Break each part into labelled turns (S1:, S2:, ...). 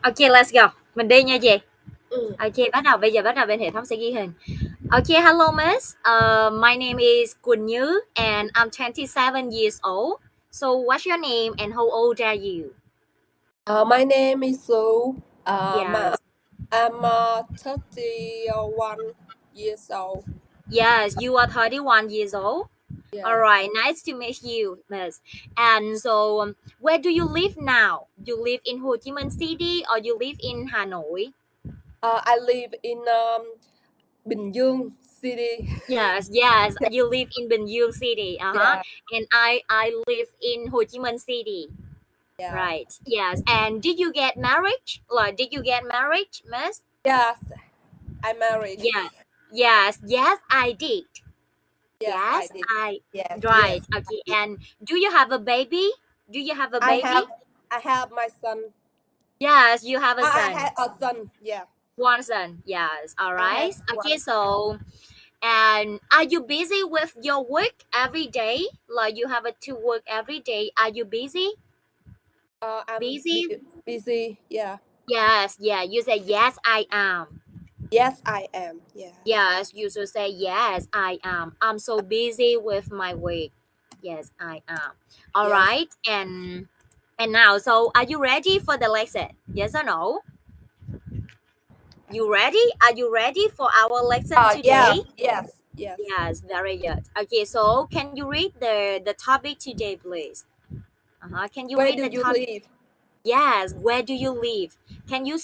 S1: Ok, let's go. Mình đi nha chị.
S2: Ừ.
S1: Ok, bây giờ bắt đầu bên hệ thống sẽ ghi hình. Ok, hello miss. My name is Quỳnh Như and I'm 27 years old. So what's your name and how old are you?
S2: My name is Su.
S1: Yes.
S2: I'm 31 years old.
S1: Yes, you are 31 years old. All
S2: Yeah.
S1: right, nice to meet you, miss. And so, where do you live now? You live in Ho Chi Minh City or you live in Hanoi?
S2: I live in Bình Dương City.
S1: Yes, you live in Bình Dương City.
S2: Yeah.
S1: And I live in Ho Chi Minh City.
S2: Yeah.
S1: Right. Yes. And did you get married? Like, did you get married, miss?
S2: Yes. I'm married.
S1: Yeah. Yes, I did.
S2: Yes, I
S1: Yes,
S2: did.
S1: I.
S2: Yes.
S1: Right.
S2: Yes. I
S1: Okay.
S2: did.
S1: And do you have a baby? Do you have a
S2: I
S1: baby?
S2: have. I have my son.
S1: Yes, you have a
S2: I
S1: son.
S2: have a son. Yeah.
S1: One son. Yes. All
S2: I
S1: right.
S2: have
S1: Okay.
S2: one.
S1: So, and are you busy with your work every day? Like you have to work every day. Are you busy?
S2: I'm
S1: Busy?
S2: busy. Yeah.
S1: Yes. Yeah. You say yes, I am.
S2: Yes, I am. Yeah.
S1: Yes, you should say yes, I am. I'm so busy with my work. Yes, I am. All
S2: Yes.
S1: right. And now, so are you ready for the lesson? Yes or no? You ready? Are you ready for our lesson
S2: Yeah.
S1: today?
S2: Yes. Yes.
S1: Yes, very good. Okay, so can you read the topic today, please? Can you
S2: Where
S1: read
S2: do
S1: the
S2: you
S1: topic?
S2: live?
S1: Yes. Where do you live? Can you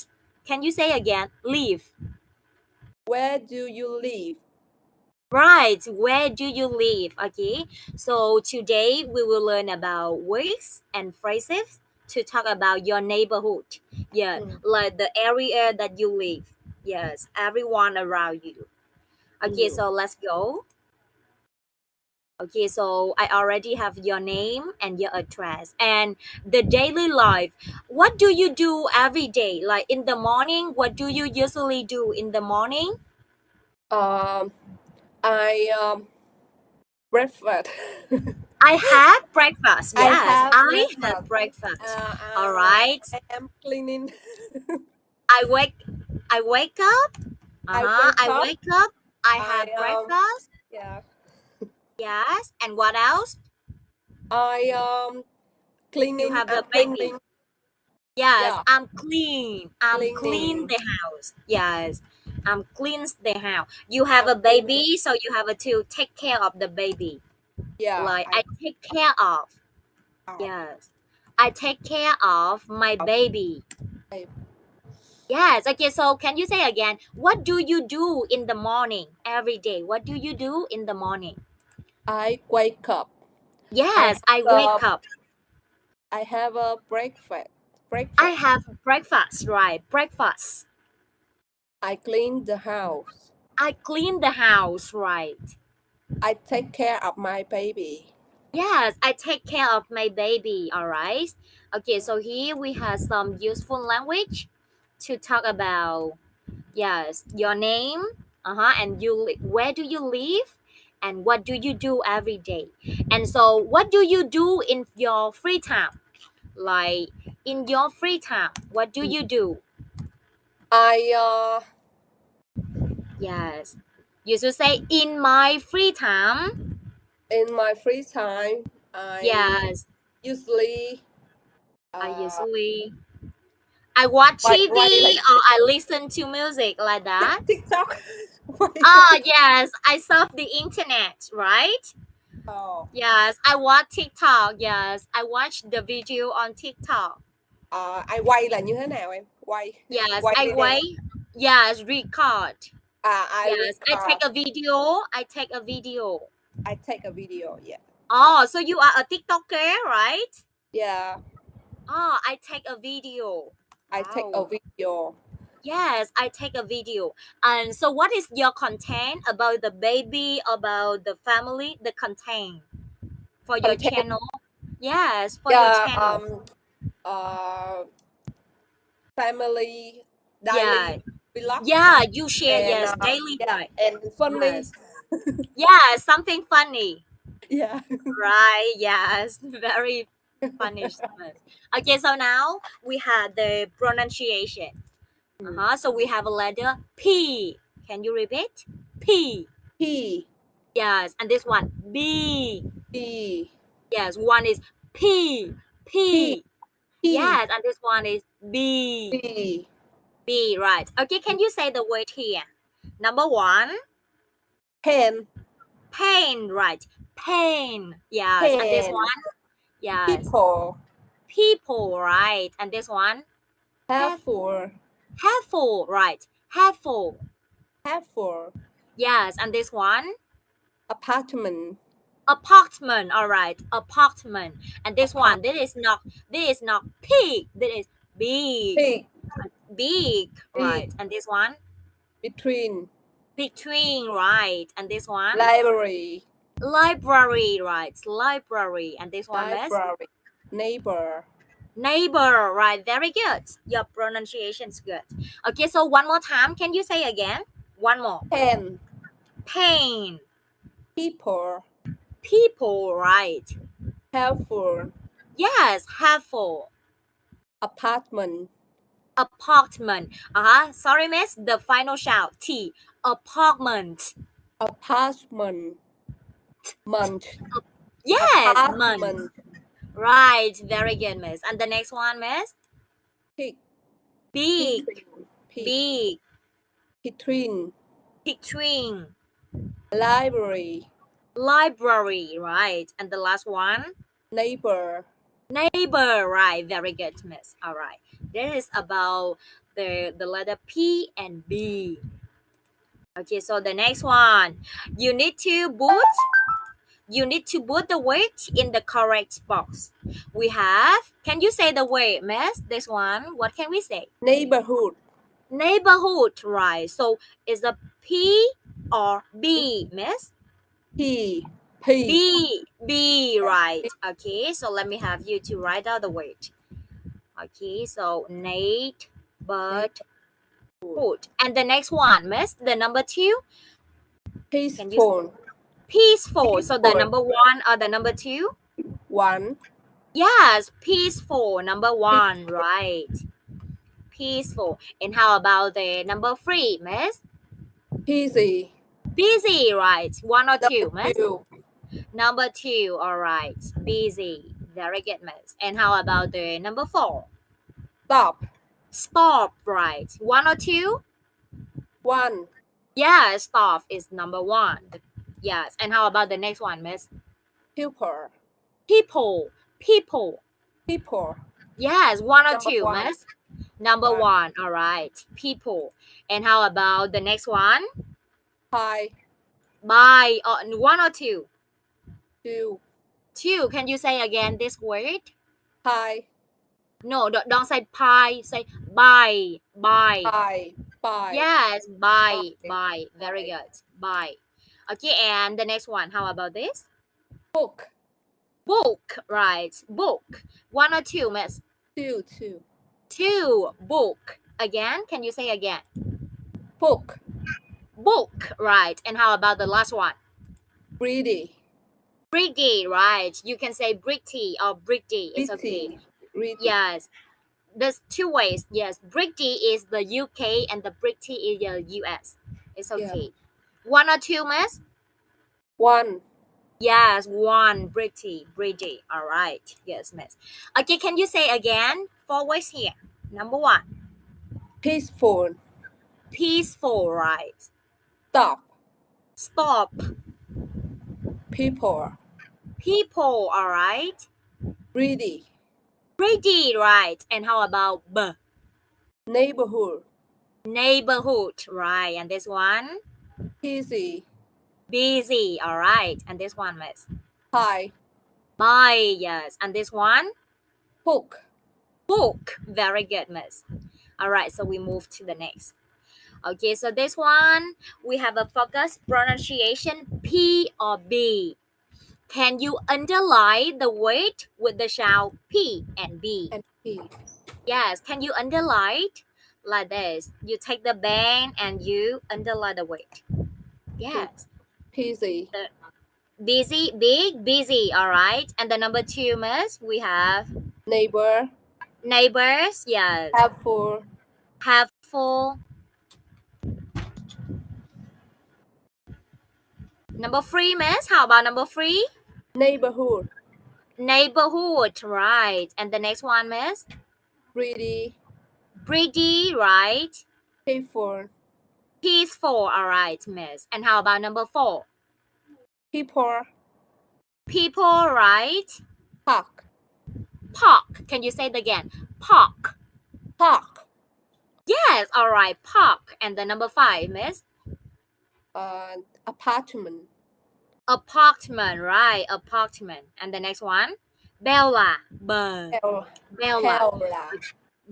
S1: can you say again? Live.
S2: Where do you live?
S1: Right, where do you live? Okay, so today we will learn about words and phrases to talk about your neighborhood. Yeah,
S2: Mm.
S1: like the area that you live. Yes, everyone around you. Okay,
S2: Mm.
S1: so let's go. Okay, so I already have your name and your address and the daily life. What do you do every day? Like in the morning, what do you usually do in the morning?
S2: Um, I breakfast.
S1: I had breakfast.
S2: I
S1: Yes,
S2: have
S1: I had
S2: breakfast.
S1: breakfast. All
S2: And
S1: right.
S2: I am cleaning.
S1: I wake I wake up.
S2: I wake
S1: I
S2: up.
S1: wake up. I
S2: I
S1: have breakfast.
S2: yeah.
S1: Yes. And what else?
S2: I
S1: You
S2: cleaning.
S1: have
S2: I'm
S1: a baby.
S2: cleaning.
S1: Yes,
S2: Yeah,
S1: I'm clean. I'm clean
S2: cleaning.
S1: the house. Yes. I'm cleans the house. You have
S2: I'm
S1: a
S2: cleaning.
S1: baby, so you have to take care of the baby.
S2: Yeah,
S1: Like
S2: I
S1: I take care of.
S2: out.
S1: Yes. I take care of my baby.
S2: I,
S1: Yes. Okay. So can you say again? What do you do in the morning every day? What do you do in the morning?
S2: I wake up. I
S1: Yes,
S2: have
S1: I
S2: a
S1: wake up.
S2: I have a breakfast.
S1: I
S2: Breakfast.
S1: have breakfast, right? Breakfast.
S2: I clean the house.
S1: I clean the house, right?
S2: I take care of my baby.
S1: Yes, I take care of my baby, all right? Okay, so here we have some useful language to talk about. Yes, your name, and where do you live, and what do you do every day? And so, what do you do in your free time? Like in your free time, what do you do?
S2: I
S1: Yes, you should say in my free time.
S2: in my free time I
S1: Yes,
S2: usually
S1: I
S2: uh
S1: usually I watch
S2: write
S1: TV
S2: like
S1: or I listen to music like that.
S2: TikTok.
S1: Oh yes, I surf the internet, right?
S2: Oh,
S1: Yes, I watch TikTok. Yes, I watch the video on TikTok.
S2: I quay là như thế nào em? Quay
S1: Yes,
S2: quay
S1: I
S2: video.
S1: wait. Yes, record.
S2: I
S1: Yes, I take
S2: record.
S1: a video. I take a video.
S2: I take a video. Yeah.
S1: Oh, so you are a TikToker, right?
S2: Yeah.
S1: Oh, I take a video.
S2: I take a
S1: Wow.
S2: video.
S1: Yes, I take a video. And so, what is your content about the baby, about the family, the content for your
S2: Content.
S1: channel? Yes, for your
S2: Yeah.
S1: channel.
S2: Uh, family
S1: Yeah,
S2: daily vlog
S1: yeah, you share,
S2: and
S1: yes, daily
S2: yeah,
S1: life.
S2: and funny.
S1: Yes, yeah, something funny.
S2: Yeah.
S1: Right, yes, very. punishment. Okay, so now we have the pronunciation. So we have a letter P. Can you repeat? P.
S2: P,
S1: Yes, and this one B.
S2: B,
S1: Yes, one is P.
S2: P,
S1: P.
S2: P,
S1: Yes, and this one is B.
S2: B,
S1: B, right. Okay, can you say the word here? Number one,
S2: pen,
S1: pain, right? Pain. Yes, and this
S2: pen,
S1: one, yes.
S2: people,
S1: People, right? And this one, have
S2: helpful,
S1: helpful, right? Helpful.
S2: helpful,
S1: Yes, and this one,
S2: apartment,
S1: apartment, all right, apartment. And this
S2: apart,
S1: one, this is not pig, this is big,
S2: big,
S1: big,
S2: big,
S1: right? And this one,
S2: between,
S1: between, right? And this one,
S2: library,
S1: library, right? Library. And this one, miss,
S2: library, neighbor,
S1: neighbor, right? Very good. Your pronunciation's good. Okay, so one more time, can you say again? One more.
S2: pen,
S1: Pain,
S2: people,
S1: people, right?
S2: helpful,
S1: Yes, helpful.
S2: apartment,
S1: Apartment. Sorry, miss. The final shout. T. Apartment.
S2: apartment, month,
S1: Yes, month.
S2: apartment,
S1: Right. Very good, miss. And the next one, miss.
S2: pig,
S1: Big.
S2: between, pig,
S1: Big.
S2: between,
S1: Between.
S2: library,
S1: Library. Right. And the last one.
S2: neighbor,
S1: Neighbor. Right. Very good, miss. All right. This is about the letter P and B. Okay. So the next one. You need to boot. You need to put the word in the correct box. We have, can you say the word, miss? This one, what can we say?
S2: neighborhood,
S1: Neighborhood, right? So is the P or B, miss?
S2: P, P,
S1: B, right? Okay, so let me have you to write out the word. Okay, so neighborhood. And the next one, miss, the number two, can you say?
S2: peaceful,
S1: Peaceful. So the
S2: peaceful,
S1: number one or the number two?
S2: one,
S1: Yes, peaceful. Number
S2: pe-
S1: one, right? Peaceful. And how about the number three, miss?
S2: busy,
S1: Busy, right? One or two,
S2: number
S1: miss?
S2: two,
S1: Number two, all right. Busy. Very good, miss. And how about the number four?
S2: stop,
S1: Stop, right? One or two?
S2: one,
S1: Yeah, stop is number one. Yes. And how about the next one, miss?
S2: pupil,
S1: People. People.
S2: people,
S1: Yes, one or
S2: number
S1: two,
S2: one,
S1: miss? Number
S2: one,
S1: one, all right. People. And how about the next one?
S2: pie,
S1: By one or two?
S2: two,
S1: Two. Can you say again this word?
S2: pie,
S1: No, don't say pie. Say by. By.
S2: pie, pie,
S1: Yes,
S2: pie,
S1: by. By. Very
S2: pie,
S1: good. By. Okay, and the next one. How about this?
S2: book,
S1: Book. Right. Book. One or two, miss?
S2: two, two,
S1: Two. Book. Again. Can you say again?
S2: book,
S1: Book. Right. And how about the last one?
S2: greedy,
S1: Pretty. Right. You can say pretty or pretty. It's okay.
S2: pretty, greedy,
S1: Yes. There's two ways. Yes, British is the UK and the British is the US. It's
S2: yeah,
S1: okay. One or two, miss?
S2: one,
S1: Yes, one British. All right. Yes, miss. Okay, can you say again? Four words here. Number one,
S2: peaceful,
S1: peaceful, right?
S2: stop,
S1: Stop.
S2: people,
S1: People, all right?
S2: greedy,
S1: Pretty, right? And how about B?
S2: neighborhood,
S1: Neighborhood, right? And this one?
S2: busy,
S1: Busy, all right. And this one, miss?
S2: pie,
S1: Bye, yes. And this one?
S2: hook,
S1: Book. Very good, miss. All right, so we move to the next. Okay, so this one, we have a focus pronunciation P or B. Can you underline the word with the sound P and B?
S2: and P,
S1: Yes, can you underline like this? You take the pen and you underline the word. Yes.
S2: busy,
S1: Busy, big, busy. All right. And the number two, miss, we have
S2: Neighbor.
S1: neighbors. Yes.
S2: Helpful.
S1: Helpful. Number three, miss. How about number three?
S2: Neighborhood.
S1: Neighborhood. Right. And the next one, miss?
S2: Pretty.
S1: Pretty. Right.
S2: Peaceful.
S1: Peaceful. All right, miss. And how about number four?
S2: People.
S1: People. Right.
S2: Park.
S1: Park. Can you say it again? Park.
S2: Park.
S1: Yes. All right. Park. And the number five, miss?
S2: Apartment.
S1: Apartment. Right. Apartment. And the next one? Bella.
S2: Hell.
S1: Bella.
S2: Hella.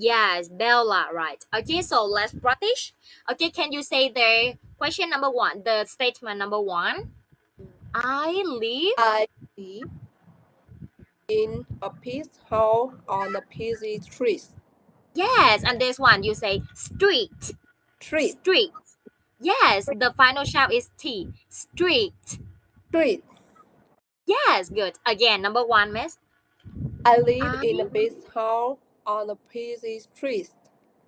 S1: Yes, Bella, right. Okay, so let's practice. Okay, can you say the question number one, the statement number one? I live.
S2: I live in a peace hall on a busy street.
S1: Yes, and this one you say street.
S2: Street.
S1: Street. Yes, the final sound is T. Street.
S2: Street.
S1: Yes, good. Again, number one, miss.
S2: I live
S1: I,
S2: in a big house on a busy street.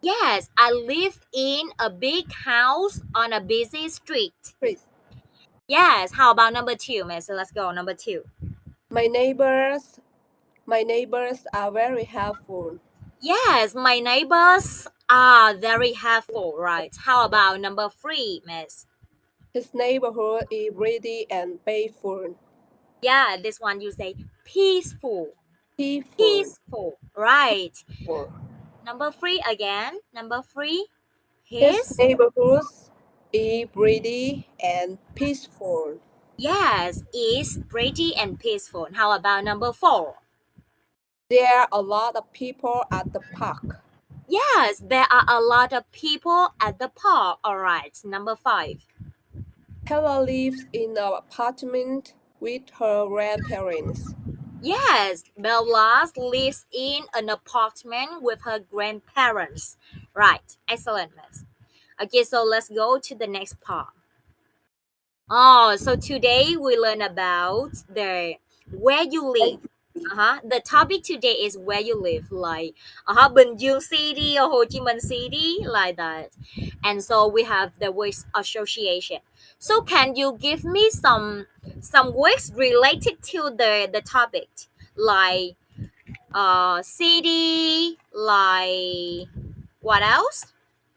S1: yes, I live in a big house on a busy street.
S2: Street.
S1: Yes, how about number two, miss? Let's go, number two.
S2: My neighbors are very helpful.
S1: Yes, my neighbors are very helpful, right? How about number three, miss?
S2: His neighborhood is ready and peaceful.
S1: Yeah, this one you say peaceful.
S2: Peaceful.
S1: Peaceful, right. Number three again. Number three,
S2: His neighborhood is ready and peaceful.
S1: yes, is pretty and peaceful. How about number four?
S2: There are a lot of people at the park.
S1: Yes, there are a lot of people at the park. All right, number five.
S2: Hella lives in an apartment with her grandparents.
S1: Yes, Bella lives in an apartment with her grandparents. Right, excellent, miss. Okay, so let's go to the next part. Oh, so today we learn about the where you live. The topic today is where you live, like Bình Dương City or Ho Chi Minh City, like that. And so we have the words association. So can you give me some words related to the topic, like city, like what else?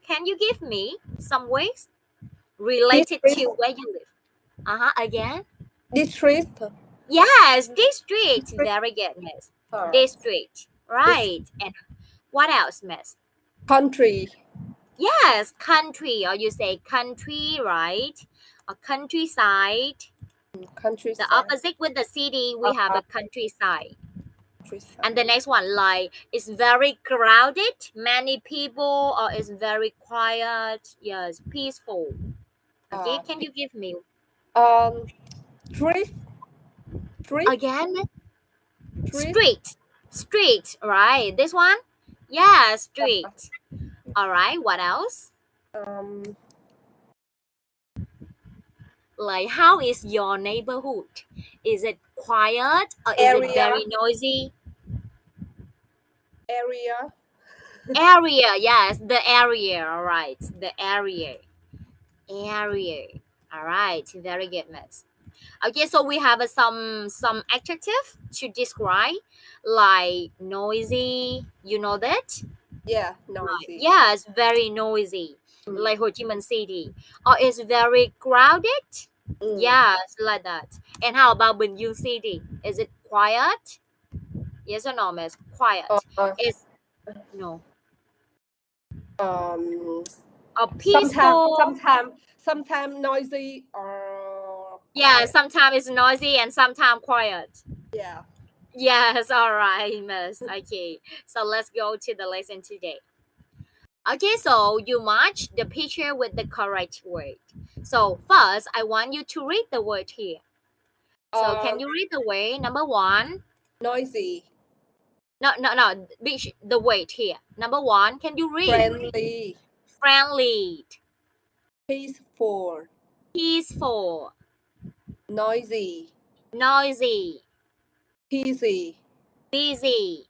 S1: Can you give me some words related to where you live? Again.
S2: District.
S1: Yes, district. Very good, miss.
S2: Alright.
S1: District. Right. And what else, miss?
S2: Country.
S1: Yes, country. Or you say country, right? A countryside.
S2: Countryside.
S1: The opposite with the city, we have a countryside.
S2: Countryside.
S1: And the next one, like, it's very crowded, many people, or it's very quiet. Yes, peaceful. Okay, can you give me
S2: Street. Street.
S1: again? Street, right? This one? Yeah, street. All right, what else? Like, how is your neighborhood? Is it quiet or is it very noisy?
S2: Area.
S1: Area, yes, the area, all right, the area. Area, all right, very good, miss. Okay, so we have some adjective to describe, like noisy. You know that?
S2: Yeah, noisy.
S1: Yes, very noisy, like Ho Chi Minh City. Or it's very crowded. Yes, like that. And how about Bình Dương City? Is it quiet? Yes or no, miss? Quiet. It's no. A peaceful.
S2: Sometimes noisy or
S1: Yeah, sometimes it's noisy and sometimes quiet.
S2: yeah.
S1: Yes, all right, miss. Okay, so let's go to the lesson today. Okay, so you match the picture with the correct word. So first, I want you to read the word here. So can you read the word number one?
S2: Noisy.
S1: No. The word here. Number one, can you read?
S2: Friendly.
S1: Friendly.
S2: Peaceful.
S1: Peaceful.
S2: Noisy.
S1: Noisy.
S2: busy,
S1: Busy.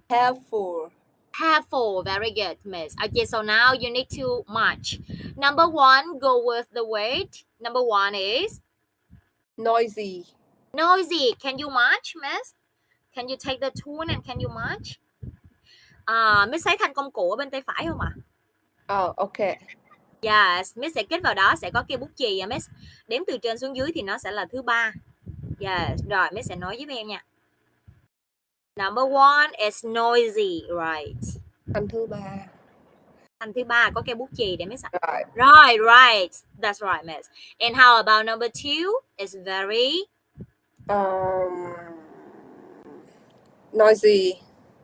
S2: helpful,
S1: Careful. Very good, miss. Okay, so now you need to match. Number one, go with the word. Number one is
S2: noisy.
S1: noisy. Can you match, miss? Can you take the tune and can you match? Miss thấy thành công cụ ở bên tay phải không ạ?
S2: Oh, okay.
S1: Yes, Miss sẽ kết vào đó sẽ có cây bút chì à Miss. Đếm từ trên xuống dưới thì nó sẽ là thứ ba. Yes, rồi Miss sẽ nói với em nha. Number one is noisy, right?
S2: Thành thứ ba.
S1: Thành thứ ba có cây bút chì để Miss ạ.
S2: Right.
S1: Right. That's right, Miss. And how about number two? Is very
S2: Noisy.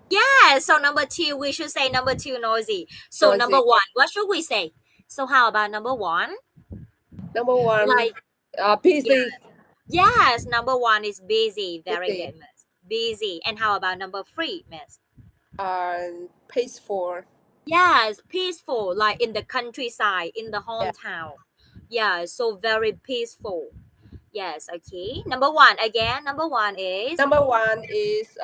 S1: yeah. So number two, we should say number two noisy. So
S2: Noisy.
S1: number one, what should we say? So how about number one?
S2: Number one,
S1: Like
S2: busy.
S1: yes, number one is busy. Very
S2: Busy.
S1: good, Miss. Busy. And how about number three, Miss?
S2: Peaceful.
S1: Yes, peaceful, like in the countryside, in the hometown. Yeah, so very peaceful. Yes, okay. Number one again. Number one is
S2: Number one is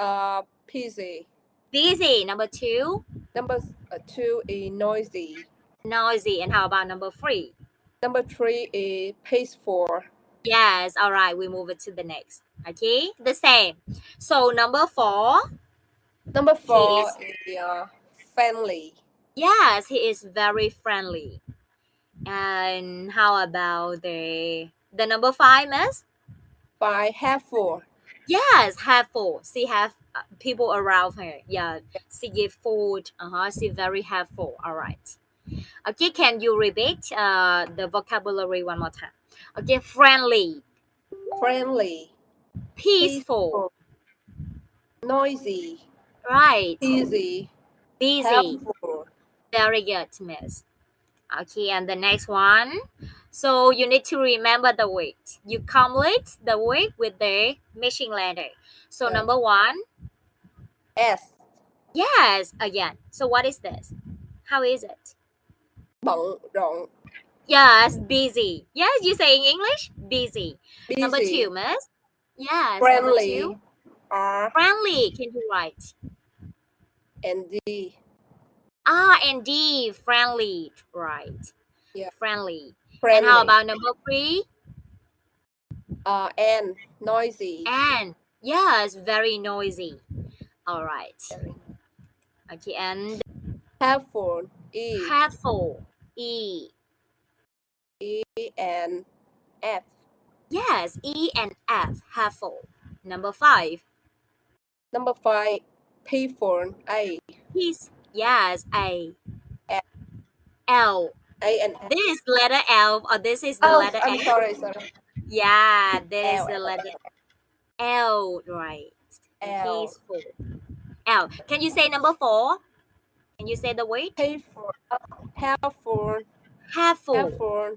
S2: busy.
S1: busy. Number two,
S2: Number two is noisy.
S1: noisy. And how about number three?
S2: Number three is peaceful.
S1: Yes, all right. We move it to the next. Okay, the same. So number four.
S2: Number four
S1: He
S2: is friendly.
S1: Yes, he is very friendly. And how about the number five, Miss?
S2: Five, helpful.
S1: Yes, helpful. She have people around her. Yeah, she give food. She very helpful. All right. Okay, can you repeat the vocabulary one more time? Okay, friendly,
S2: Friendly.
S1: peaceful,
S2: Noisy.
S1: right,
S2: Busy.
S1: busy.
S2: Helpful.
S1: Very good, Miss. Okay, and the next one. So you need to remember the word. You complete the word with the missing letter. So
S2: Yeah.
S1: number one.
S2: S.
S1: Yes, again. So what is this? How is it?
S2: Bận rộn.
S1: Yes, busy. Yes, you say in English? Busy.
S2: Busy.
S1: Number two, Miss. Yes,
S2: Friendly.
S1: number two.
S2: R.
S1: Friendly. Can you write?
S2: And D.
S1: And D. Friendly. Right.
S2: Yeah.
S1: Friendly.
S2: Friendly.
S1: And how about number three?
S2: N. Noisy.
S1: And yes, very noisy. All right. Okay, and
S2: Helpful. E.
S1: helpful. E.
S2: E and F.
S1: Yes, E and F. Helpful. Number five.
S2: Number five. Peaceful. A.
S1: Peace. Yes, A.
S2: F.
S1: L.
S2: A and F.
S1: This is letter L or this is the
S2: Oh,
S1: letter
S2: I'm
S1: F?
S2: sorry.
S1: Yeah, this is
S2: L,
S1: the
S2: L,
S1: letter L, right.
S2: L.
S1: Peaceful. L. Can you say number four? Can you say the word?
S2: Peaceful. Helpful.
S1: Helpful.
S2: Helpful.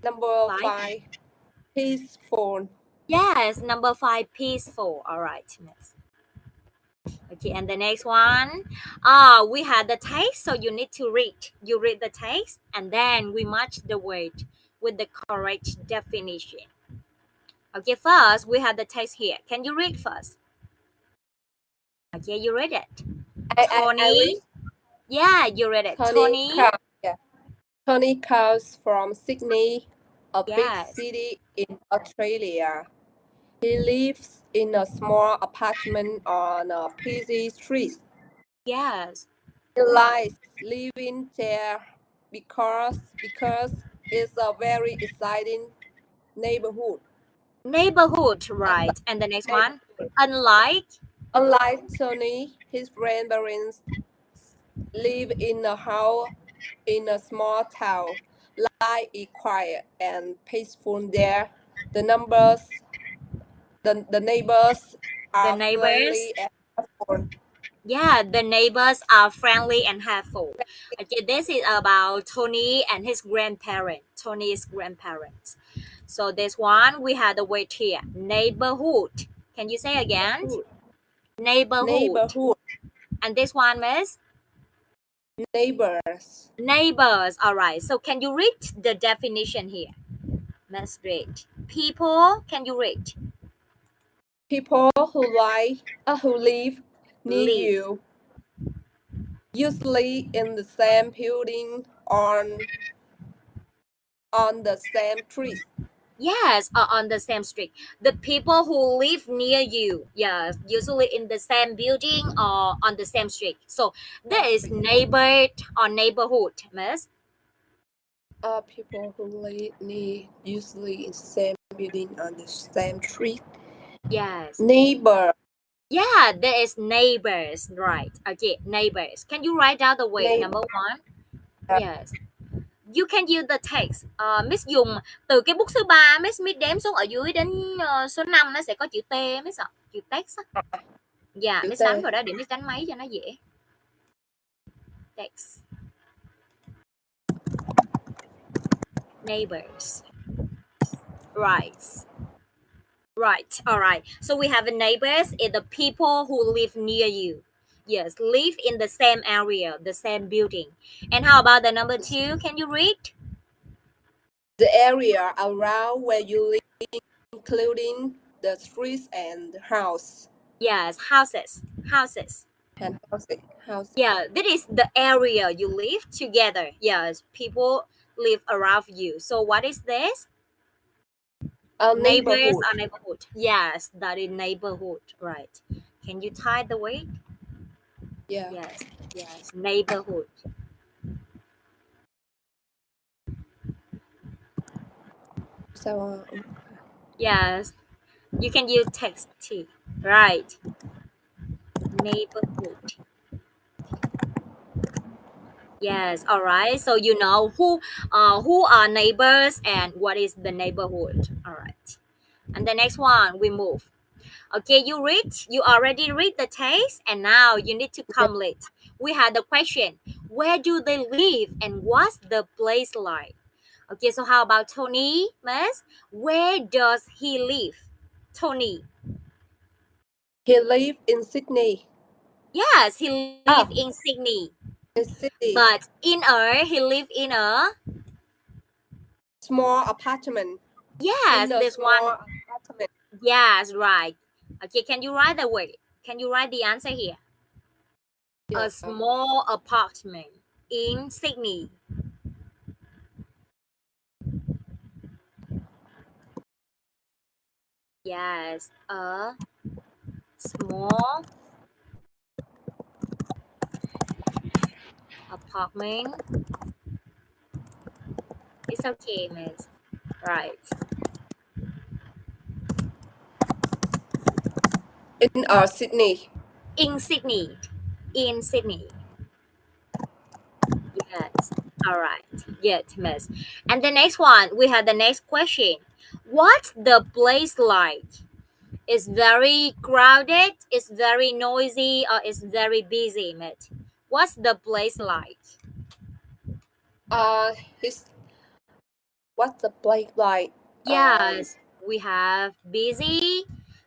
S2: Number five. Peaceful.
S1: Yes, number five, peaceful. All right, next. Okay, and the next one. We had the text, so you need to read. You read the text, and then we match the word with the correct definition. Okay, first we have the text here. Can you read first? Okay, you read it. Tony.
S2: I read.
S1: Yeah, you read it. Tony.
S2: Tony comes from Sydney, a
S1: Yes.
S2: big city in Australia. He lives in a small apartment on a busy street.
S1: Yes.
S2: He likes living there because it's a very exciting neighborhood.
S1: Neighborhood, right. And the next one.
S2: Unlike Tony, his grandparents live in a house in a small town. Life is quiet and peaceful there. The neighbors are friendly and helpful.
S1: Yeah, the neighbors are friendly and helpful. Okay, this is about Tony and his grandparents. Tony's grandparents. So this one we had the word here. Neighborhood. Can you say again? Neighborhood. And this one, Miss?
S2: Neighbors.
S1: Neighbors. All right. So can you read the definition here? Let's read. people, can you read?
S2: People who live near
S1: Live.
S2: you, usually in the same building on the same street.
S1: Yes, on the same street. The people who live near you, yes, usually in the same building or on the same street. So there is neighbor or neighborhood, miss.
S2: People who live near, usually in the same building on the same street.
S1: Yes.
S2: Neighbor,
S1: Yeah, there is neighbors, right? Okay, neighbors. Can you write down the word
S2: neighbor.
S1: number one? Yes. You can use the text. Miss dùng từ cái bút số 3, Miss đếm xuống ở dưới đến số 5 nó sẽ có chữ T, Miss ạ. Chữ text á. Dạ,
S2: Chữ
S1: Miss
S2: T.
S1: đánh vào đó để Miss đánh máy cho nó dễ. Text. Neighbors. Right. Right. All right. So we have a neighbors is the people who live near you. Yes, live in the same area, the same building. And how about the number 2? Can you read?
S2: The area around where you live, including the streets and the house
S1: Yes, houses. Houses.
S2: and housing. House.
S1: Yeah, that is the area you live together. Yes, people live around you. So what is this? Neighbors
S2: Neighborhood.
S1: or neighborhood? Yes, that is neighborhood. Right. Can you type the word?
S2: Yeah.
S1: Yes. Yes. Neighborhood.
S2: So
S1: Yes. You can use text too. Right. Neighborhood. Yes. All right. So you know who are neighbors and what is the neighborhood. All right. And the next one we move. Okay, you already read the text and now you need to complete. We had the question, where do they live and what's the place like? Okay, so how about Tony, Miss? Where does he live? Tony.
S2: he lived in Sydney.
S1: Yes, he live
S2: Oh,
S1: in Sydney.
S2: in Sydney.
S1: But he live in a,
S2: Small apartment.
S1: yes,
S2: In a
S1: this one.
S2: small apartment.
S1: Yes, right. Okay, can you write the word? Can you write the answer here? A
S2: Yeah.
S1: small apartment in Sydney. Yes, a small apartment. It's okay, miss. Right.
S2: In Sydney.
S1: In Sydney. In Sydney. Yes. All right. Good, miss. And the next one, we have the next question. What's the place like? It's very crowded, it's very noisy, or it's very busy, miss. What's the place like?
S2: His what's the place like?
S1: Yes, we have busy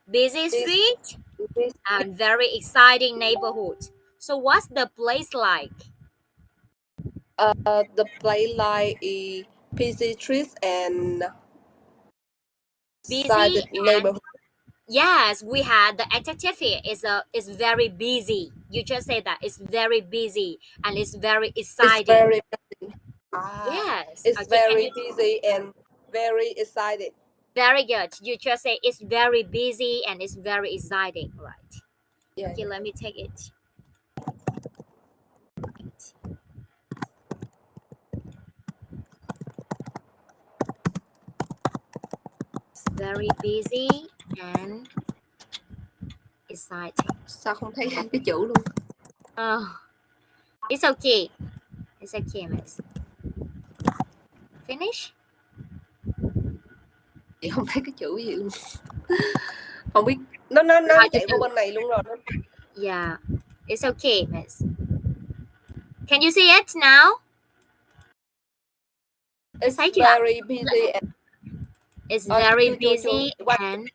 S2: This
S1: street
S2: this
S1: and very exciting neighborhood. So what's the place like?
S2: the place like is busy streets and side
S1: Busy
S2: the
S1: and
S2: neighborhood.
S1: yes, we had the adjective here is very busy. You just say that it's very busy and it's very
S2: It's
S1: exciting.
S2: very busy.
S1: Yes.
S2: It's
S1: Okay, can
S2: very
S1: you
S2: busy and very excited.
S1: very good. You just say it's very busy and it's very exciting, right?
S2: Yeah,
S1: Okay,
S2: yeah.
S1: let me take it. It's very busy and exciting.
S2: Sao không thấy cái chữ luôn?
S1: Oh, it's okay. It's okay, miss. Finish?
S2: Chị không thấy cái chữ gì luôn. Không biết nó chạy qua bên này luôn rồi.
S1: Yeah, it's okay, miss. Can you see it now?
S2: It's
S1: Thấy chưa?
S2: very busy and
S1: It's very busy
S2: Qua
S1: and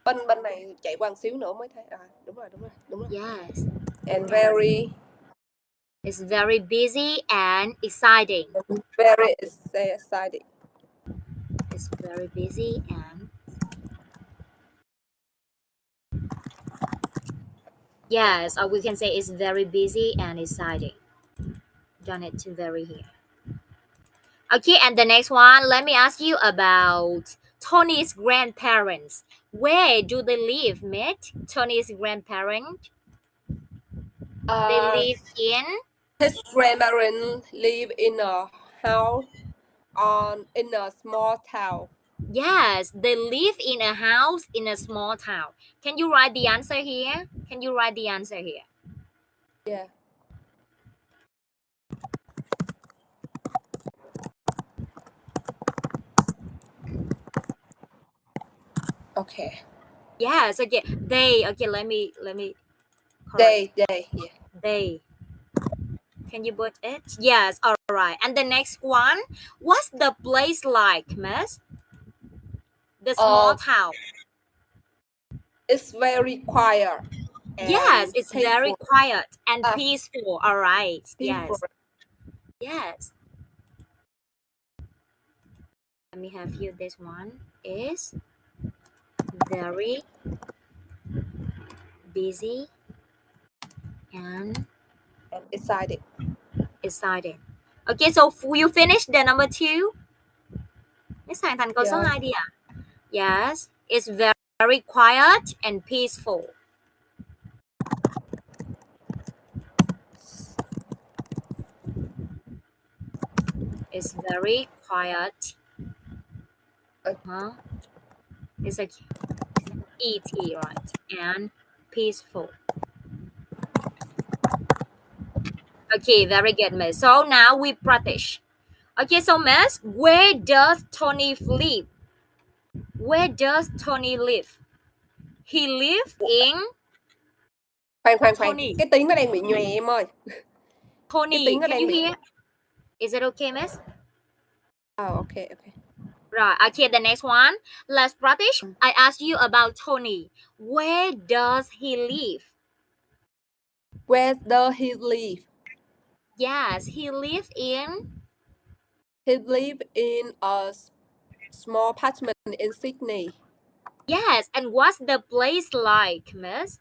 S2: bên này chạy qua một xíu nữa mới thấy. Đúng rồi.
S1: yes,
S2: And very
S1: it's very busy and exciting.
S2: very excited.
S1: It's very busy and Yes, or we can say it's very busy and exciting. Don't need to vary here. Okay, and the next one, let me ask you about Tony's grandparents. Where do they live, mate? Tony's grandparents. They
S2: Uh,
S1: live in.
S2: his grandparents live in a house on in a small town.
S1: Yes, they live in a house in a small town. Can you write the answer here? Can you write the answer here?
S2: Yeah. Okay.
S1: Yes, okay. They, okay, let me correct.
S2: Yeah.
S1: They. Can you put it? Yes, all right. And the next one, what's the place like, miss? The small
S2: Uh,
S1: town.
S2: it's very quiet
S1: Yes,
S2: and
S1: it's very
S2: peaceful.
S1: quiet and
S2: Uh,
S1: peaceful. All right.
S2: peaceful.
S1: Yes. Yes. Let me have you. This one is very busy and
S2: And excited.
S1: exciting. Okay, so you finished the number two. Miss hoàn thành câu số
S2: Yeah.
S1: 2 đi ạ. Yes, it's very quiet and peaceful. It's very quiet.
S2: Uh,
S1: Huh? It's like ET, right? And peaceful. Okay, very good, miss. So now we practice. Okay, so miss, where does Tony live? Where does Tony live? He live in
S2: khoan.
S1: Tony.
S2: Cái tiếng nó đang bị nhòe em ơi. Cái
S1: Tony,
S2: tiếng nó
S1: can
S2: đang
S1: you
S2: bị.
S1: hear? Is it okay, miss?
S2: Oh, okay.
S1: Right. Okay, the next one. Let's practice. I asked you about Tony. Where does he live?
S2: Where does he live?
S1: Yes, he live in.
S2: He live in a small apartment in Sydney.
S1: Yes, and what's the place like, miss?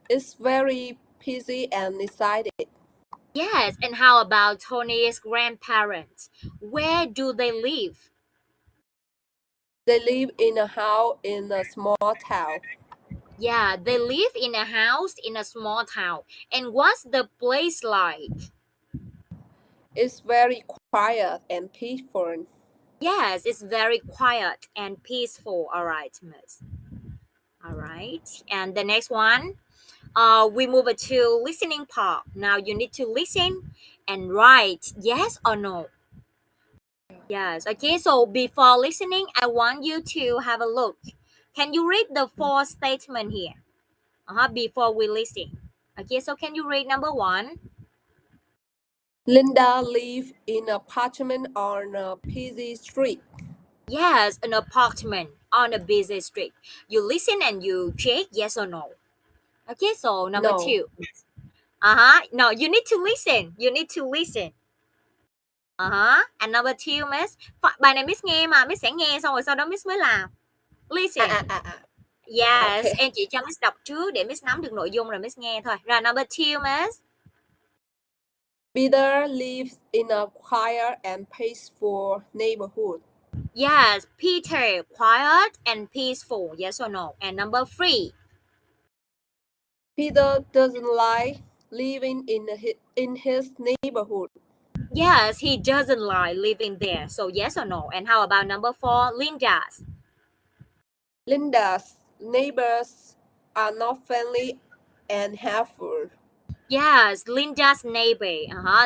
S2: It's very busy and excited.
S1: Yes, and how about Tony's grandparents? Where do they live?
S2: They live in a house in a small town.
S1: Yeah, they live in a house in a small town. And what's the place like?
S2: It's very quiet and peaceful.
S1: Yes, it's very quiet and peaceful. All right, miss. All right. And the next one, we move it to listening part. Now you need to listen and write yes or no. Yes. Okay. So before listening, I want you to have a look. Can you read the four statement here? Before we listen. Okay. So can you read number one?
S2: Linda lives in an apartment on a busy street.
S1: Yes, an apartment on a busy street. You listen and you check yes or no. Okay. So number
S2: No.
S1: two. No, you need to listen. You need to listen. And number two, Miss. Bài này Miss nghe mà, Miss sẽ nghe xong rồi sau đó Miss mới làm. Listen. Yes,
S2: Okay.
S1: em chỉ cho Miss đọc trước để Miss nắm được nội dung rồi Miss nghe thôi. Rồi number two, Miss.
S2: Peter lives in a quiet and peaceful neighborhood.
S1: Yes, Peter, quiet and peaceful. Yes or no? And number three.
S2: Peter doesn't like living in his neighborhood.
S1: Yes, he doesn't like living there. So yes or no? And how about number four, Linda's?
S2: Linda's neighbors are not friendly and helpful.
S1: Yes, Linda's neighbor.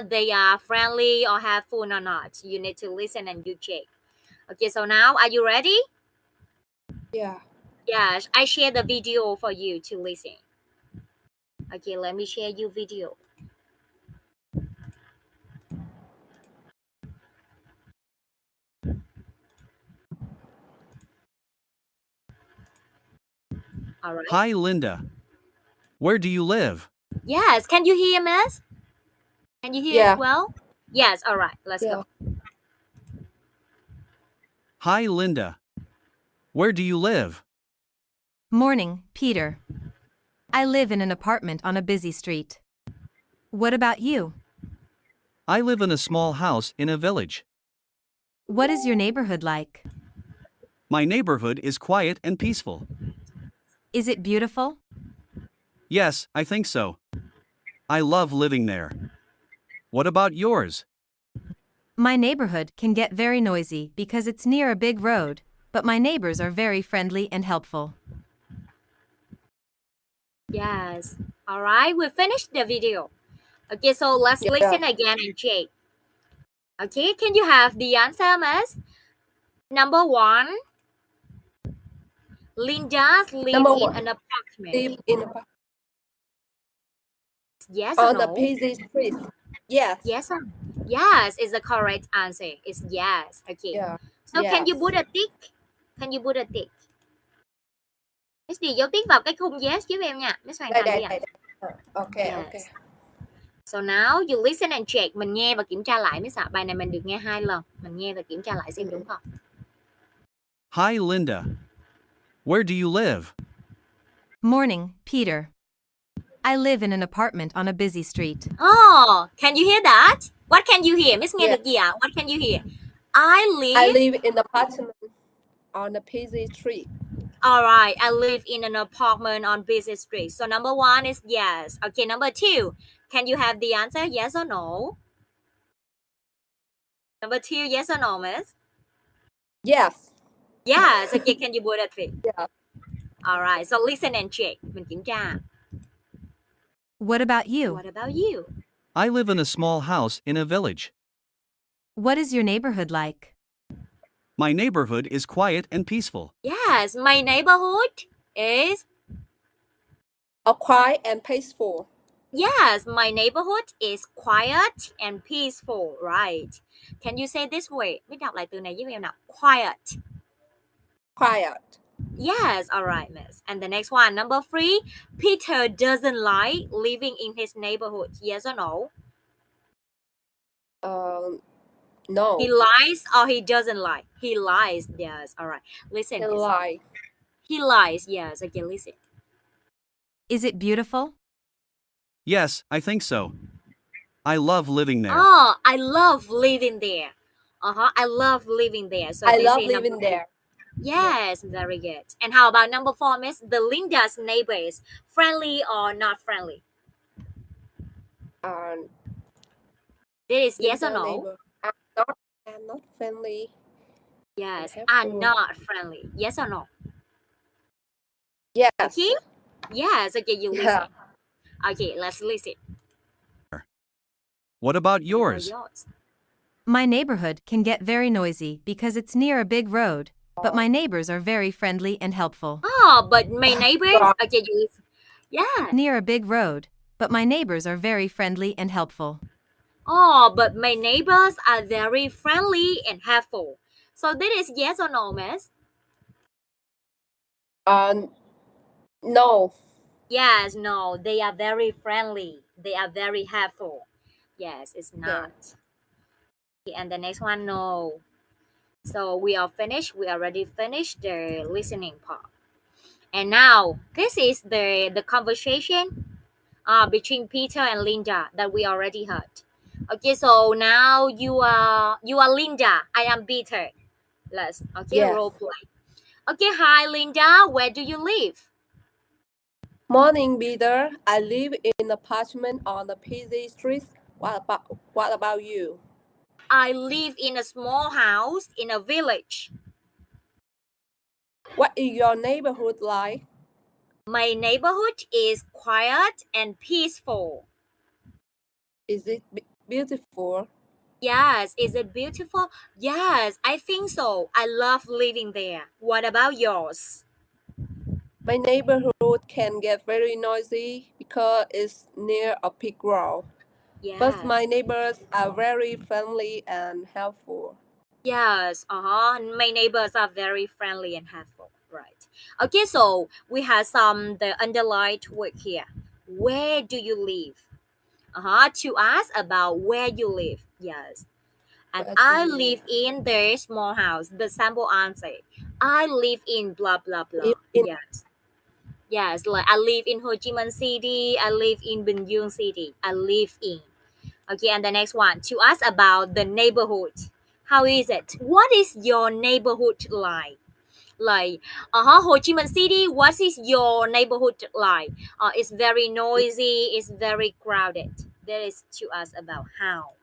S1: They are friendly or helpful or not. You need to listen and you check. Okay, so now are you ready?
S2: Yeah.
S1: Yes, I share the video for you to listen. Okay, let me share you video. All right.
S3: Hi, Linda. Where do you live?
S1: Yes, can you hear, Miss? Can you hear it
S2: Yeah.
S1: well? Yes, all right, let's
S2: Yeah.
S1: go.
S3: Hi, Linda. Where do you live?
S4: Morning, Peter. I live in an apartment on a busy street. What about you?
S3: I live in a small house in a village.
S4: What is your neighborhood like?
S3: My neighborhood is quiet and peaceful.
S4: Is it beautiful?
S3: Yes, I think so. I love living there. What about yours?
S4: My neighborhood can get very noisy because it's near a big road, but my neighbors are very friendly and helpful.
S1: Yes. All right, we finished the video. Okay, so let's
S2: Yeah.
S1: listen again and check. Okay, can you have the answer, Miss? Number one, Linda's live
S2: Number
S1: in
S2: one,
S1: an apartment.
S2: live in a,
S1: Yes or
S2: on a
S1: no?
S2: busy street. Yes.
S1: Yes or yes is the correct answer. It's yes. Okay.
S2: Yeah.
S1: So can you
S2: Yes.
S1: put a tick? Can you put a tick? Miss Việt dấu tick vào cái khung yes giúp em nha. Miss hoàn
S2: Đây,
S1: thành đi
S2: đây,
S1: ạ.
S2: đây. Okay,
S1: Yes.
S2: okay.
S1: So now you listen and check. Mình nghe và kiểm tra lại Miss ạ. Bài này mình được nghe 2 lần. Mình nghe và kiểm tra lại xem đúng không.
S3: Hi, Linda. Where do you live?
S4: Morning, Peter. I live in an apartment on a busy street.
S1: Oh, can you hear that? What can you hear? Miss nghe
S2: Yeah.
S1: được gì ạ? What can you hear?
S2: I live in an apartment on a busy street.
S1: All right, I live in an apartment on busy street. So number one is yes. Okay, number two, can you have the answer yes or no? Number two, yes or no, Miss?
S2: Yes.
S1: Yes. Okay, can you put it fit?
S2: Yeah.
S1: All right, so listen and check. Mình kiểm tra.
S4: What about you?
S1: What about you?
S3: I live in a small house in a village.
S4: What is your neighborhood like?
S3: My neighborhood is quiet and peaceful.
S1: Yes, my neighborhood is
S2: A quiet and peaceful.
S1: yes, my neighborhood is quiet and peaceful, right? Can you say this way? Biết đọc lại từ này giúp em nào. Quiet.
S2: Quiet.
S1: Yes, all right, miss. And the next one, number three, Peter doesn't like living in his neighborhood. Yes or no?
S2: No.
S1: He lies or he doesn't lie? He lies. Yes, all right. Listen.
S2: He lie.
S1: He lies. Yes, okay, listen.
S4: Is it beautiful?
S3: Yes, I think so. I love living there.
S1: Oh, I love living there. I love living there. So
S2: I
S1: they
S2: love
S1: say
S2: living
S1: number
S2: there.
S1: Yes, very good. And how about number four, miss? The Linda's neighbors, friendly or not friendly? This is yes or
S2: Linda
S1: no?
S2: neighbor. I'm not friendly.
S1: Yes,
S2: and
S1: are
S2: helpful.
S1: not friendly. Yes or no?
S2: Yes.
S1: Okay. Yes, okay, you listen.
S2: Yeah.
S1: Okay, let's listen.
S3: What about
S1: What about
S3: yours?
S1: yours?
S4: My neighborhood can get very noisy because it's near a big road, but my neighbors are very friendly and helpful.
S1: Oh, but my neighbors.
S2: God.
S1: Okay, you listen. Yeah.
S4: Near a big road, but my neighbors are very friendly and helpful.
S1: Oh, but my neighbors are very friendly and helpful. So this is yes or no, miss?
S2: No.
S1: Yes, no, they are very friendly. They are very helpful. Yes, it's not. Okay, and the next one, no. So we are finished. We already finished the listening part. And now this is the conversation between Peter and Linda that we already heard. Okay, so now you are Linda. I am Peter. Let's
S2: Yes.
S1: role play. Okay, hi Linda. Where do you live?
S2: Morning, Peter. I live in an apartment on the busy street. What about you?
S1: I live in a small house in a village.
S2: What is your neighborhood like?
S1: My neighborhood is quiet and peaceful.
S2: Is it beautiful?
S1: Yes, is it beautiful? Yes, I think so. I love living there. What about yours?
S2: My neighborhood can get very noisy because it's near a big road.
S1: Yes.
S2: But my neighbors are very friendly and helpful.
S1: Yes, my neighbors are very friendly and helpful. Right. Okay, so we have the underlined word here. Where do you live? To ask about where you live. Yes. And
S2: Where do
S1: I
S2: you
S1: live in the small house. The sample answer. I live in blah blah blah.
S2: Live in-
S1: Yes. Yes, like I live in Ho Chi Minh City. I live in Bình Dương City. I live in. Okay, and the next one to ask about the neighborhood. How is it? What is your neighborhood like? Like, Ho Chi Minh City. What is your neighborhood like? It's very noisy. It's very crowded. That is to ask about how.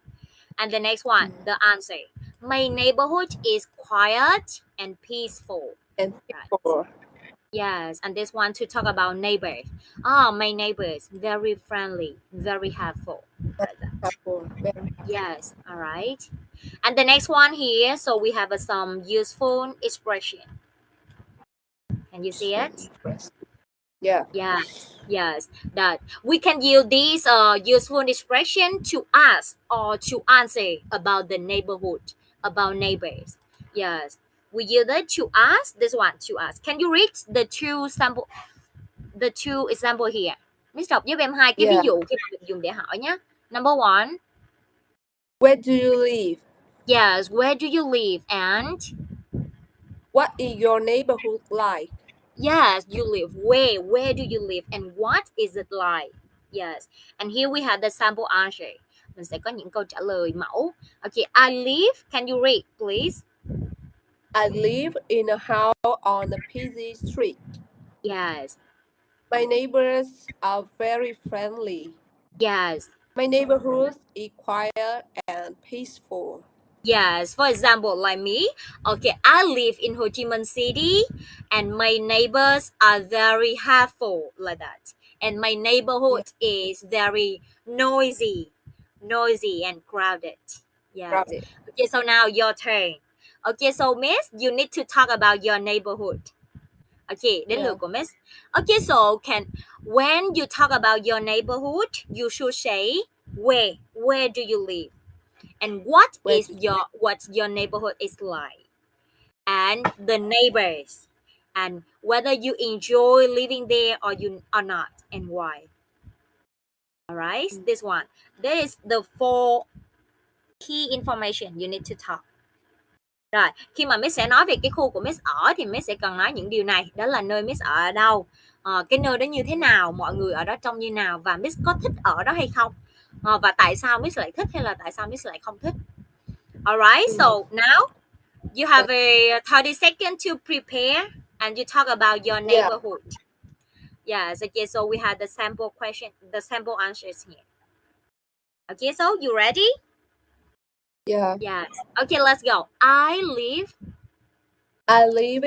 S1: And the next one, the answer. My neighborhood is quiet and peaceful.
S2: And
S1: Right.
S2: people
S1: Yes, and this one to talk about neighbors. My neighbors very friendly, very helpful. Like that.
S2: very
S1: Yes, all right. And the next one here, so we have some useful expression. Can you see it?
S2: impressed. Yeah.
S1: Yes, yes. That we can use these useful expression to ask or to answer about the neighborhood, about neighbors. Yes, we use it to ask. This one to ask. Can you read the two example here? Miss đọc giúp em hai cái ví
S2: Yeah.
S1: dụ khi mà mình dùng để hỏi nhé. Number one,
S2: Where do you live?
S1: yes, where do you live? And
S2: What is your neighborhood like?
S1: yes, you live. Where do you live? And what is it like? Yes. And here we have the sample answer. Mình sẽ có những câu trả lời mẫu. Okay, I live. Can you read, please?
S2: I live in a house on a busy street.
S1: Yes.
S2: My neighbors are very friendly.
S1: Yes.
S2: My neighborhood is quiet and peaceful.
S1: Yes, for example, like me, okay, I live in Ho Chi Minh City and my neighbors are very helpful, like that. And my
S2: Yeah,
S1: neighborhood is very noisy and crowded. Yes.
S2: crowded.
S1: Okay, so now your turn. Okay, so Miss, you need to talk about your neighborhood. Okay, đến
S2: Yeah.
S1: lượt của Miss. Okay, so when you talk about your neighborhood, you should say where do you live? And
S2: Where do
S1: what your neighborhood is like, and the neighbors, and whether you enjoy living there or not, and why. All right,
S2: you?
S1: this one, that is the four key information you need to talk. Rồi, khi mà Miss sẽ nói về cái khu của Miss ở thì Miss sẽ cần nói những điều này, đó là nơi Miss ở đâu, cái nơi đó như thế nào, mọi người ở đó trông như nào, và Miss có thích ở đó hay không, và tại sao Miss lại thích hay là tại sao Miss lại không thích. Alright, so now you have a 30 seconds to prepare and you talk about your
S2: Yeah.
S1: neighborhood. Yes, okay, so we have the sample question, the sample answers here. Okay, so you ready?
S2: Yeah.
S1: Yes. Okay, let's go. I live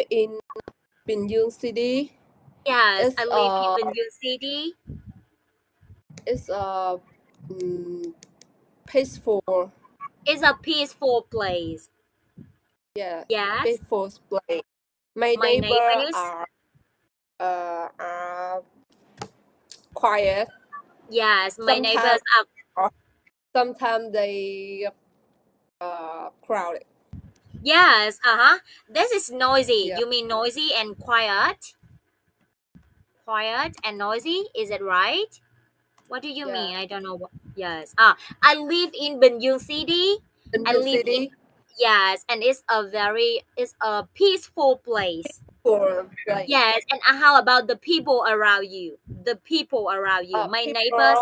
S2: in Bình Dương City.
S1: Yes,
S2: It's
S1: I live in Bình Dương City.
S2: it's peaceful.
S1: It's a peaceful place.
S2: Yeah.
S1: Yes.
S2: Peaceful place. My
S1: My
S2: neighbor
S1: neighbors.
S2: are quiet.
S1: Yes, my neighbors are.
S2: Sometimes they crowded.
S1: Yes, this is noisy.
S2: Yeah.
S1: You mean noisy and quiet? Quiet and noisy, is it right? What do you
S2: Yeah.
S1: mean? I don't know what. Yes. I live in Bình Dương City.
S2: Bình
S1: I
S2: Dương
S1: live in.
S2: City
S1: Yes, and it's a peaceful place.
S2: for like
S1: Yes, and how about the people around you? The people around you. My
S2: people
S1: neighbors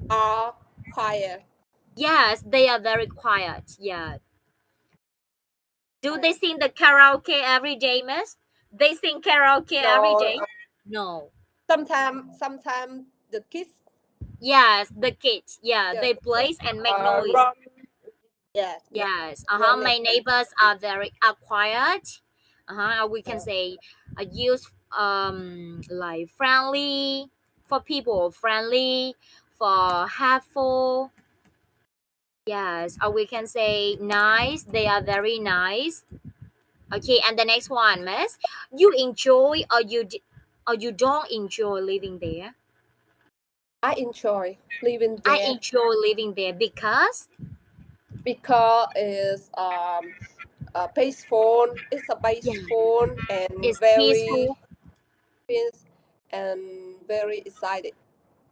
S2: are quiet.
S1: yes, they are very quiet. Yeah. Do they
S2: Quiet.
S1: sing the karaoke every day, miss? They sing karaoke every
S2: No,
S1: day? No.
S2: sometimes the kids
S1: Yes, the kids. Yeah,
S2: yeah,
S1: they play and make noise.
S2: run. Yeah.
S1: Yes.
S2: Run
S1: My
S2: and-
S1: neighbors are quiet. We can say use like friendly for people, friendly for helpful. Yes, or we can say nice. They are very nice. Okay, and the next one, miss, you enjoy or you don't enjoy living there?
S2: I enjoy living
S1: I
S2: there
S1: enjoy living there because
S2: because it's peaceful. It's a
S1: yeah,
S2: peaceful and
S1: it's
S2: very
S1: peaceful.
S2: peace and very excited.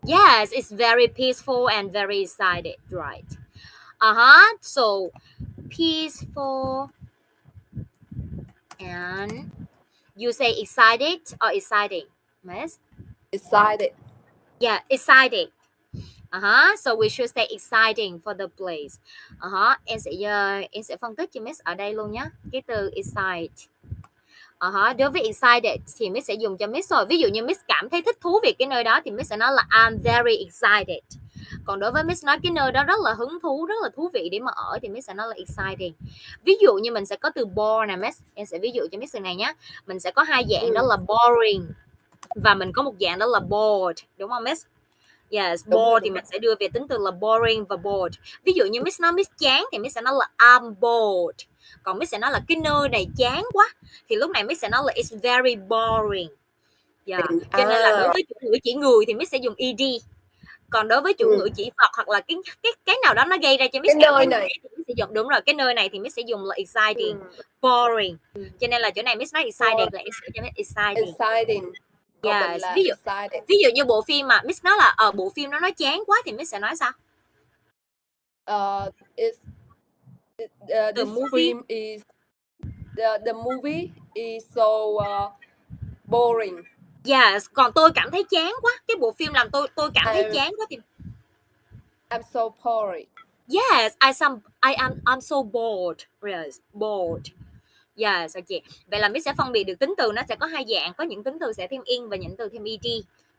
S1: Yes, it's very peaceful and very excited, right? So peaceful and You say excited or exciting, Miss?
S2: Excited.
S1: Yeah, excited. So we should say exciting for the place. Em sẽ phân tích cho Miss ở đây luôn nhé. Cái từ excite. Đối với excited thì Miss sẽ dùng cho Miss rồi. Ví dụ như Miss cảm thấy thích thú về cái nơi đó thì Miss sẽ nói là I'm very excited. Còn đối với Miss nói cái nơi đó rất là hứng thú, rất là thú vị để mà ở thì Miss sẽ nói là exciting. Ví dụ như mình sẽ có từ bore nè Miss. Em sẽ ví dụ cho Miss từ này nhé. Mình sẽ có hai dạng đó là boring và mình có một dạng đó là bored, đúng không Miss? Yes, bored thì mình sẽ đưa về tính từ là boring và bored. Ví dụ như Miss nói Miss chán thì Miss sẽ nói là I'm bored. Còn Miss sẽ nói là cái nơi này chán quá thì lúc này Miss sẽ nói là it's very boring. Cho nên là đối với chủ ngữ chỉ người thì Miss sẽ dùng ed. Còn đối với chủ ngữ chỉ vật hoặc là cái nào đó nó gây ra cho Miss
S2: cái nơi này
S1: thì Miss sẽ dùng đúng rồi, cái nơi này thì Miss sẽ dùng là exciting, boring. Cho nên là chỗ này Miss nói exciting là Miss cho Miss exciting.
S2: Exciting.
S1: Yes. Ví dụ như bộ phim mà Miss nói là bộ phim nó nói chán quá thì Miss sẽ nói sao?
S2: The movie is the movie is so boring.
S1: Yes, còn tôi cảm thấy chán quá. Cái bộ phim làm tôi cảm thấy chán quá thì
S2: I'm so bored.
S1: Yes, I'm so bored. Yes, bored. Yes, okay. Vậy là Miss sẽ phân biệt được tính từ nó sẽ có hai dạng, có những tính từ sẽ thêm in và những từ thêm ed.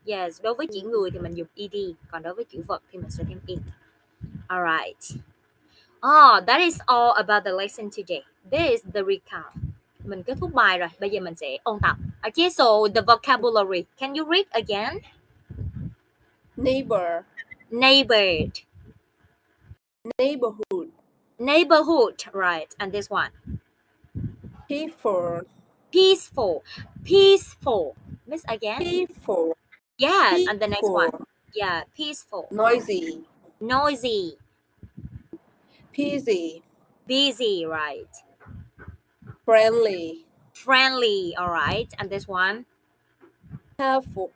S1: Yes, đối với chỉ người thì mình dùng ed, còn đối với chữ vật thì mình sẽ thêm in. Alright. That is all about the lesson today. This is the recap. Mình kết thúc bài rồi, bây giờ mình sẽ ôn tập. Okay, so the vocabulary. Can you read again?
S2: Neighbor.
S1: Neighbor.
S2: Neighborhood.
S1: Neighborhood, right. And this one?
S2: Peaceful.
S1: Peaceful. Peaceful. Miss again?
S2: Peaceful.
S1: Yes,
S2: peaceful.
S1: And the next one? Yeah, peaceful.
S2: Noisy.
S1: Noisy.
S2: Busy.
S1: Busy, right.
S2: Friendly.
S1: Friendly, all right. And this one?
S2: Helpful.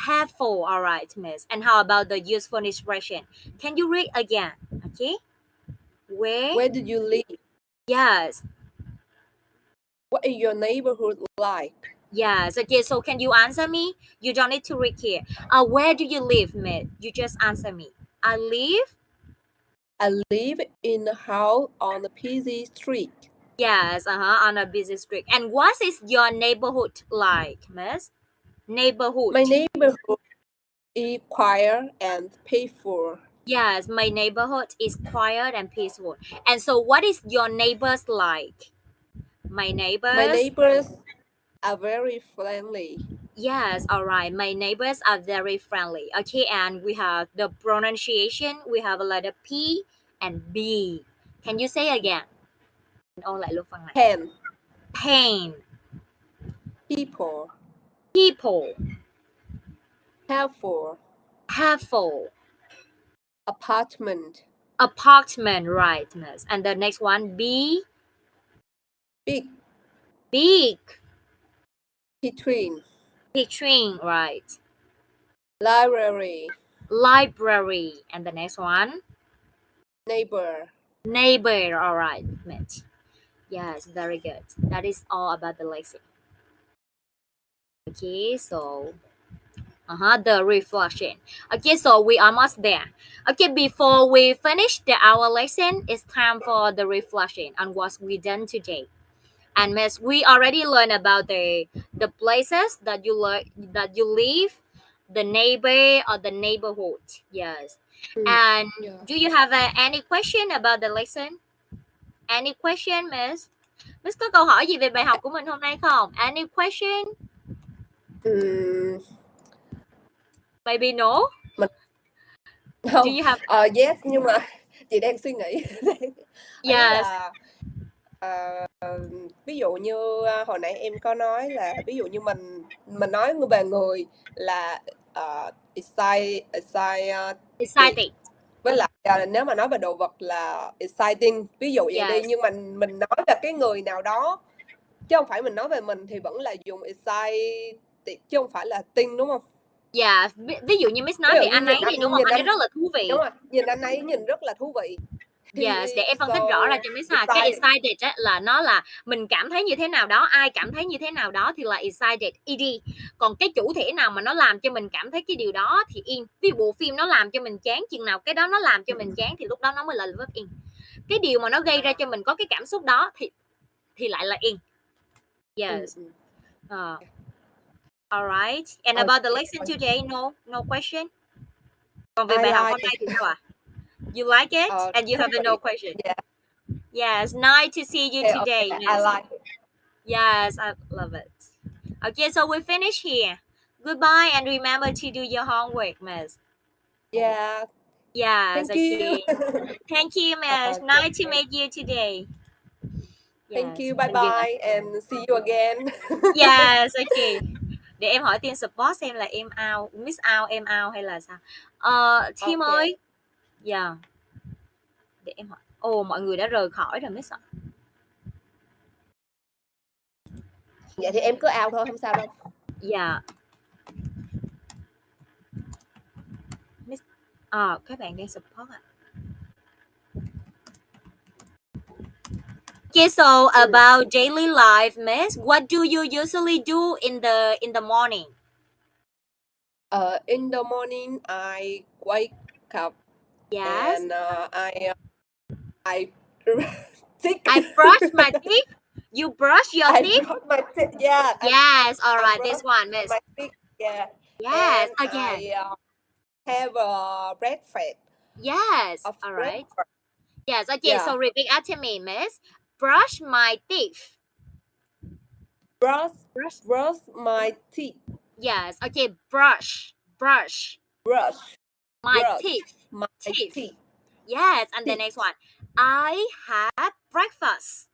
S1: Helpful, all right, Miss. And how about the useful expression? Can you read again? Okay. Where
S2: do you live?
S1: Yes.
S2: What is your neighborhood like?
S1: Yes. Okay, so can you answer me? You don't need to read here. Where do you live, Miss? You just answer me. I live
S2: in a house on a busy street.
S1: Yes, on a busy street. And what is your neighborhood like, Miss? Neighborhood.
S2: My neighborhood is quiet and peaceful.
S1: Yes, my neighborhood is quiet and peaceful. And so what is your neighbors like? My neighbors
S2: are very friendly.
S1: Yes, all right. My neighbors are very friendly. Okay, and we have the pronunciation. We have a letter P and B. Can you say again? Ôn lại luôn phần này.
S2: Pain.
S1: Pain.
S2: People.
S1: People.
S2: Helpful.
S1: Helpful.
S2: Apartment.
S1: Apartment, right, Miss. And the next one, B.
S2: Big.
S1: Big.
S2: Between.
S1: Between, right.
S2: Library.
S1: Library. And the next one?
S2: Neighbor.
S1: Neighbor, all right, Miss. Yes, very good. That is all about the lesson. Okay, so the reflection. Okay, so we almost there. Okay, before we finish our lesson, it's time for the reflection on what we done today. And Miss, we already learned about the places that you live, the neighbor or the neighborhood. Yes. And do you have any question about the lesson? Any question, Miss? Miss có câu hỏi gì về bài học của mình hôm nay không? Any question? Maybe no.
S2: No.
S1: Do you have?
S2: Yes, nhưng mà chị đang suy nghĩ.
S1: Yes.
S2: Ví dụ như hồi nãy em có nói là ví dụ như mình nói về người là
S1: exciting.
S2: Với lại nếu mà nói về đồ vật là exciting, ví dụ vậy đi, nhưng mà mình nói là cái người nào đó chứ không phải mình nói về mình thì vẫn là dùng exciting chứ không phải là ting, đúng không?
S1: Ví dụ như Miss nói về anh ấy thì đúng không? Anh ấy rất là thú vị.
S2: Đúng rồi, nhìn anh ấy nhìn rất là thú vị
S1: Yes, để em phân tích
S2: So
S1: rõ ra cho Miss ha. Cái
S2: excited.
S1: excited á, là nó là mình cảm thấy như thế nào đó, ai cảm thấy như thế nào đó thì là excited, ed. Còn cái chủ thể nào mà nó làm cho mình cảm thấy cái điều đó thì in. Ví dụ bộ phim nó làm cho mình chán, chừng nào cái đó nó làm cho mình chán thì lúc đó nó mới là verb in. Cái điều mà nó gây ra cho mình có cái cảm xúc đó thì lại là in. Yes. Alright. And about the lesson today, no question. Còn về
S2: I
S1: bài học
S2: like
S1: hôm nay
S2: it.
S1: thì sao ạ? You like it and you have a no question.
S2: Yeah.
S1: Yes, nice to see you today.
S2: Okay, I like it.
S1: Yes, I love it. Okay, so we finish here. Goodbye and remember to do your homework, Miss.
S2: Yeah.
S1: Yes,
S2: Thank you.
S1: Thank you, Miss. Nice to
S2: Okay.
S1: meet you today.
S2: Thank
S1: Yes,
S2: you. Bye bye and see you again.
S1: Yes, okay. Để em hỏi team support xem là em out, miss out, em out hay là sao? Team
S2: Okay.
S1: ơi. Yeah. Để em hỏi. Ồ, mọi người đã rời khỏi rồi miss ạ.
S2: Vậy thì em cứ out thôi, không sao đâu.
S1: Yeah. Miss các bạn đang support ạ. Okay, so about daily life, Miss, what do you usually do in the morning?
S2: In the morning, I wake up.
S1: Yes.
S2: And I think
S1: I brush my teeth. You brush your
S2: I
S1: teeth?
S2: brush my teeth. Yeah.
S1: Yes. All
S2: I
S1: right.
S2: brush
S1: This one, Miss.
S2: my teeth. Yeah.
S1: Yes.
S2: And
S1: Again.
S2: I have a breakfast.
S1: Yes.
S2: Of
S1: All right.
S2: breakfast.
S1: Yes. Okay.
S2: Yeah.
S1: So repeat after me, Miss. Brush my teeth.
S2: Brush my teeth.
S1: Yes. Okay. Brush my teeth.
S2: My
S1: Teeth.
S2: teeth.
S1: Yes. And the
S2: Teeth.
S1: next one. I had breakfast.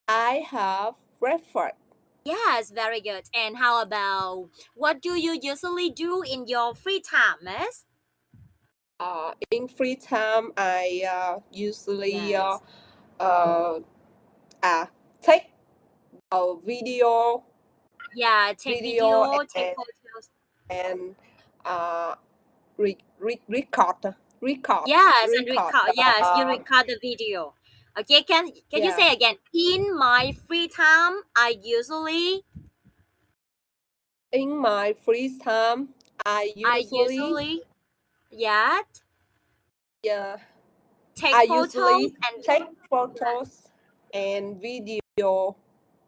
S2: I have breakfast.
S1: Yes, very good. And how about what do you usually do in your free time, Miss?
S2: In free time, I usually
S1: Yes.
S2: take a video.
S1: Yeah, take video, take photos.
S2: And record.
S1: Yes, and record. Yes, you record the video. Okay, can you
S2: Yeah.
S1: say again? In my free time, I usually
S2: In my free time, I usually
S1: yeah take
S2: I
S1: photos
S2: usually
S1: and
S2: take photos and video.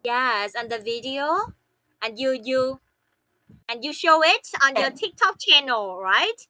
S1: yes, and the video, and you show it on your TikTok channel, right?